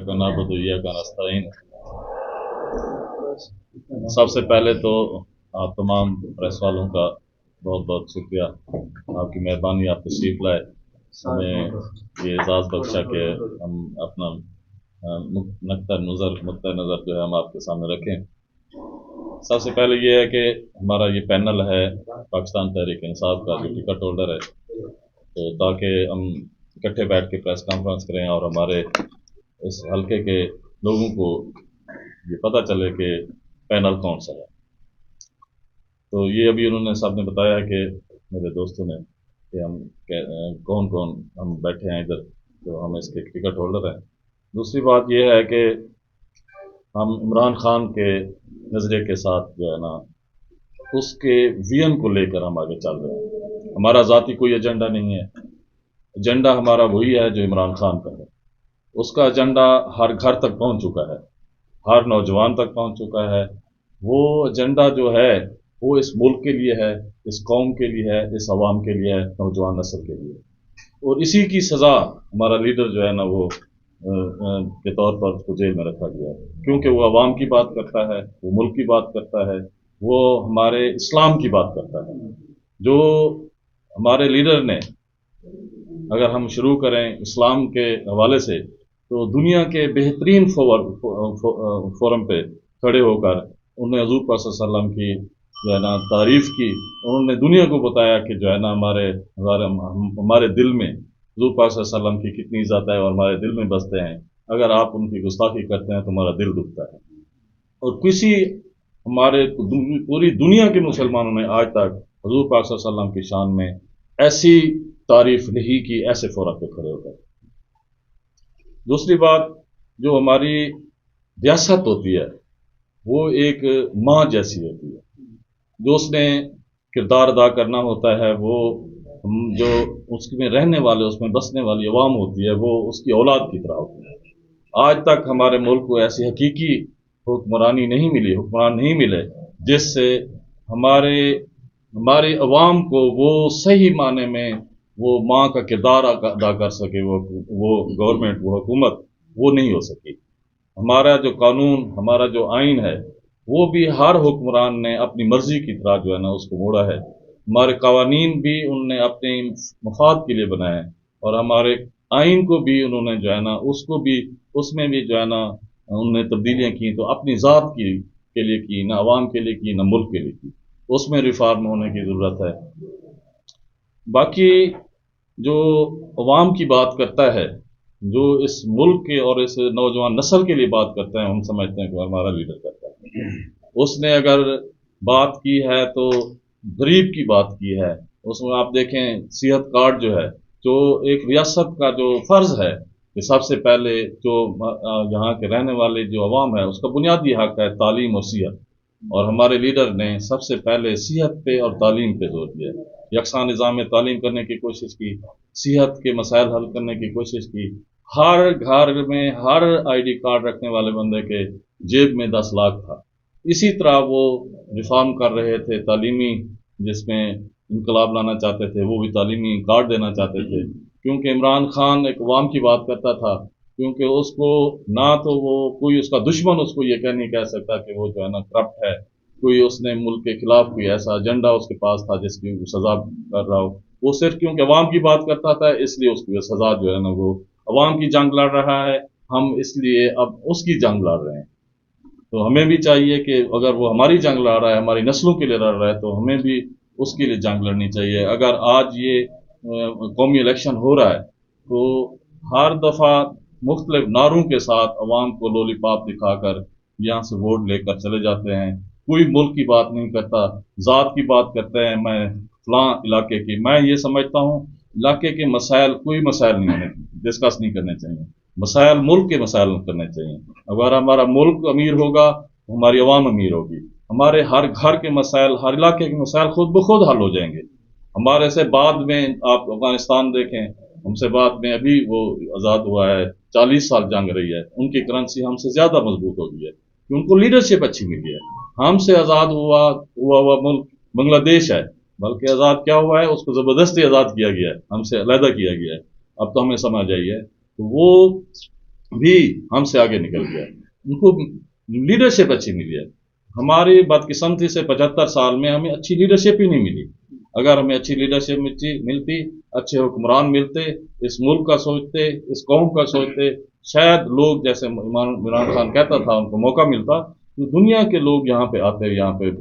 इय्याका नअबुदु व इय्याका नस्तईन। सबसे पहले तो आप तमाम प्रेस वालों का बहुत बहुत शुक्रिया, आपकी मेहरबानी, आप तशरीफ लाए, हमें ये एजाज़ बख्शा कि हम अपना नुक्ता नज़र जो है हम आपके सामने रखें। सबसे पहले ये है कि हमारा ये पैनल है पाकिस्तान तहरीक इंसाफ का जो टिकट होल्डर है, तो ताकि हम इकट्ठे बैठ के प्रेस कॉन्फ्रेंस करें और हमारे इस हल्के के लोगों को ये पता चले कि पैनल कौन सा है। तो ये अभी उन्होंने साहब ने बताया कि मेरे दोस्तों ने कि हम कौन कौन हम बैठे हैं इधर, तो हम इसके टिकट होल्डर हैं। दूसरी बात ये है कि हम इमरान खान के नज़रिए के साथ जो है ना उसके विजन को लेकर हम आगे चल रहे हैं। हमारा ज़ाती कोई एजेंडा नहीं है, एजेंडा हमारा वही है जो इमरान खान का है। उसका एजेंडा हर घर तक पहुंच चुका है, हर नौजवान तक पहुंच चुका है। वो एजेंडा जो है वो इस मुल्क के लिए है, इस कौम के लिए है, इस अवाम के लिए है, नौजवान नस्ल के लिए। और इसी की सज़ा हमारा लीडर जो है ना वो के तौर पर उसको जेल में रखा गया है, क्योंकि वो अवाम की बात करता है, वो मुल्क की बात करता है, वो हमारे इस्लाम की बात करता है। जो हमारे लीडर ने, अगर हम शुरू करें इस्लाम के हवाले से, तो दुनिया के बेहतरीन फोरम पे खड़े होकर उन्होंने हजूर पाक सल्लल्लाहु अलैहि वसल्लम की जो है ना तारीफ की। उन्होंने दुनिया को बताया कि जो है ना हमारे दिल में हजूर पाक सल्लल्लाहु अलैहि वसल्लम की कितनी इज्जत है और हमारे दिल में बसते हैं। अगर आप उनकी गुस्ताखी करते हैं तो हमारा दिल दुखता है। और किसी हमारे पूरी दुनिया के मुसलमानों ने आज तक हजूर पाक सल्लल्लाहु अलैहि वसल्लम की शान में ऐसी तारीफ नहीं की, ऐसे फोरम पे खड़े होकर। दूसरी बात, जो हमारी रियासत होती है वो एक माँ जैसी होती है, जो उसने किरदार अदा करना होता है, वो जो उसमें रहने वाले, उसमें बसने वाली अवाम होती है, वो उसकी औलाद की तरह होती है। आज तक हमारे मुल्क को ऐसी हकीकी हुक्मरानी नहीं मिली, हुक्मरान नहीं मिले जिससे हमारी अवाम को वो सही माने में वो माँ का किरदार अदा कर सके। वो गवर्नमेंट, वो हुकूमत वो नहीं हो सकी। हमारा जो कानून, हमारा जो आइन है, वो भी हर हुक्मरान ने अपनी मर्जी की तरह जो है ना उसको मोड़ा है। हमारे कवानीन भी उनने अपने मफाद के लिए बनाए हैं, और हमारे आइन को भी उन्होंने जो है ना उसको भी, उसमें भी जो है ना उनने तब्दीलियां की, तो अपनी ज़ात के लिए की, ना अवाम के लिए की, ना मुल्क के लिए की। उसमें रिफॉर्म होने की ज़रूरत है। बाकी जो अवाम की बात करता है, जो इस मुल्क के और इस नौजवान नस्ल के लिए बात करते हैं, हम समझते हैं कि हमारा लीडर करता है। उसने अगर बात की है तो गरीब की बात की है। उसमें आप देखें सेहत कार्ड जो है, जो एक रियासत का जो फर्ज है कि सबसे पहले जो यहाँ के रहने वाले जो अवाम है उसका बुनियादी हक है तालीम और सेहत, और हमारे लीडर ने सबसे पहले सेहत पे और तालीम पे जोर दिया। यकसा निज़ाम में तालीम करने की कोशिश की, सेहत के मसाइल हल करने की कोशिश की। हर घर में हर आईडी कार्ड रखने वाले बंदे के जेब में 10 लाख था। इसी तरह वो रिफॉर्म कर रहे थे तालीमी, जिसमें इनकलाब लाना चाहते थे, वो भी तालीमी कार्ड देना चाहते थे। क्योंकि इमरान खान एक अवाम की बात करता था, क्योंकि उसको ना तो वो कोई उसका दुश्मन उसको ये नहीं कह सकता कि वो जो है ना करप्ट है, कोई उसने मुल्क के खिलाफ कोई ऐसा एजेंडा उसके पास था जिसकी वो सजा कर रहा हो। वो सिर्फ क्योंकि अवाम की बात करता था इसलिए उसकी सजा जो है ना वो अवाम की जंग लड़ रहा है, हम इसलिए अब उसकी जंग लड़ रहे हैं। तो हमें भी चाहिए कि अगर वो हमारी जंग लड़ रहा है, हमारी नस्लों के लिए लड़ रहा है, तो हमें भी उसके लिए जंग लड़नी चाहिए। अगर आज ये कौमी इलेक्शन हो रहा है तो हर दफ़ा मुख्तलिफ नारों के साथ अवाम को लोलीपॉप दिखाकर यहाँ से वोट लेकर चले जाते हैं। कोई मुल्क की बात नहीं करता, ज़ात की बात करते हैं, मैं फलां इलाके की। मैं ये समझता हूँ इलाके के मसाइल, कोई मसाइल नहीं होने डिस्कस नहीं करने चाहिए, मसाइल मुल्क के मसाइल करने चाहिए। अगर हमारा मुल्क अमीर होगा तो हमारी अवाम अमीर होगी, हमारे हर घर के मसाइल, हर इलाके के मसाइल खुद ब खुद हल हो जाएंगे। हमारे से बाद में आप अफगानिस्तान देखें, हमसे बाद में अभी वो आज़ाद हुआ है, 40 साल जंग रही है, उनकी करेंसी हमसे ज़्यादा मजबूत हो गई है कि उनको लीडरशिप अच्छी मिली है। हमसे आज़ाद हुआ मुल्क बांग्लादेश है, बल्कि आज़ाद क्या हुआ है, उसको ज़बरदस्ती आज़ाद किया गया है, हमसे अलहदा किया गया है। अब तो हमें समझ आई है। तो वो بھی ہم سے آگے نکل گیا، ان کو لیڈرشپ اچھی ملی ہے۔ ہماری بدقسمتی سے 75 سال میں ہمیں اچھی لیڈرشپ ہی نہیں ملی۔ اگر ہمیں اچھی لیڈرشپ ملتی، اچھے حکمران ملتے، اس ملک کا سوچتے، اس قوم کا سوچتے، شاید لوگ جیسے عمران خان کہتا تھا ان کو موقع ملتا تو دنیا کے لوگ یہاں پہ آتے، یہاں پہ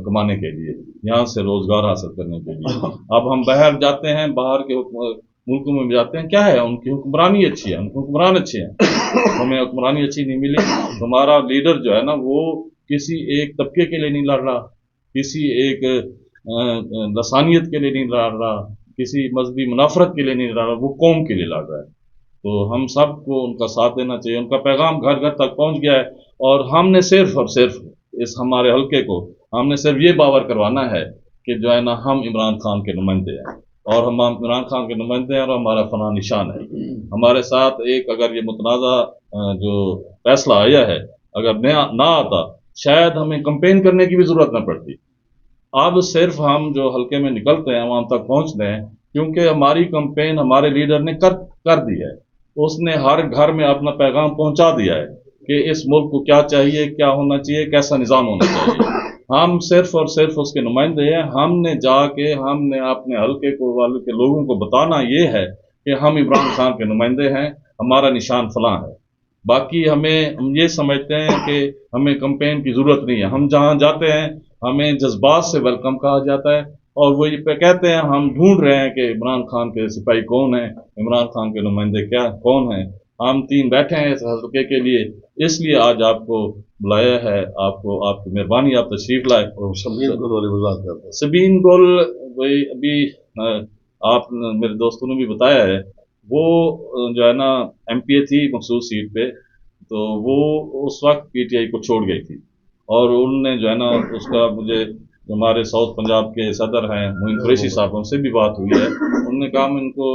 کمانے کے لیے، یہاں سے روزگار حاصل کرنے کے لیے۔ اب ہم باہر جاتے ہیں، باہر کے ملکوں میں بھی جاتے ہیں، کیا ہے ان کی حکمرانی اچھی ہے، ان کے حکمران اچھے ہیں، ہمیں حکمرانی اچھی نہیں ملی۔ ہمارا لیڈر جو ہے نا وہ کسی ایک طبقے کے لیے نہیں لڑ رہا، کسی ایک لسانیت کے لیے نہیں لڑ رہا، کسی مذہبی منافرت کے لیے نہیں لڑ رہا، وہ قوم کے لیے لڑ رہا ہے۔ تو ہم سب کو ان کا ساتھ دینا چاہیے، ان کا پیغام گھر گھر تک پہنچ گیا ہے، اور ہم نے صرف اور صرف اس ہمارے حلقے کو ہم نے صرف یہ باور کروانا ہے کہ جو ہے نا ہم عمران خان کے نمائندے ہیں، اور ہم عمران خان کے نمائندے ہیں، اور ہمارا فلاں نشان ہے۔ ہمارے ساتھ ایک اگر یہ متنازع جو فیصلہ آیا ہے اگر نہ آتا، شاید ہمیں کمپین کرنے کی بھی ضرورت نہ پڑتی۔ اب صرف ہم جو حلقے میں نکلتے ہیں وہاں تک پہنچتے ہیں، کیونکہ ہماری کمپین ہمارے لیڈر نے کر دی ہے، اس نے ہر گھر میں اپنا پیغام پہنچا دیا ہے کہ اس ملک کو کیا چاہیے، کیا ہونا چاہیے، کیسا نظام ہونا چاہیے۔ ہم صرف اور صرف اس کے نمائندے ہیں۔ ہم نے جا کے ہم نے اپنے حلقے کو والے کے لوگوں کو بتانا یہ ہے کہ ہم عمران خان کے نمائندے ہیں، ہمارا نشان فلاں ہے۔ باقی ہم یہ سمجھتے ہیں کہ ہمیں کمپین کی ضرورت نہیں ہے، ہم جہاں جاتے ہیں ہمیں جذبات سے ویلکم کہا جاتا ہے، اور وہ یہ کہتے ہیں ہم ڈھونڈ رہے ہیں کہ عمران خان کے سپاہی کون ہیں، عمران خان کے نمائندے کون ہیں۔ ہم 3 بیٹھے ہیں اس حلقے کے لیے، اس لیے آج آپ کو بلایا ہے، آپ کی مہربانی، آپ تشریف لائے۔ شبین گل والی وضاحت کرتے ہیں۔ سبین گل وہی ابھی آپ میرے دوستوں نے بھی بتایا ہے، وہ جو ہے نا ایم پی اے تھی مخصوص سیٹ پہ، تو وہ اس وقت پی ٹی آئی کو چھوڑ گئی تھی، اور انہوں نے جو ہے نا اس کا مجھے ہمارے ساؤتھ پنجاب کے صدر ہیں معین قریشی صاحب، ان سے بھی بات ہوئی ہے، انہوں نے کہا ہم ان کو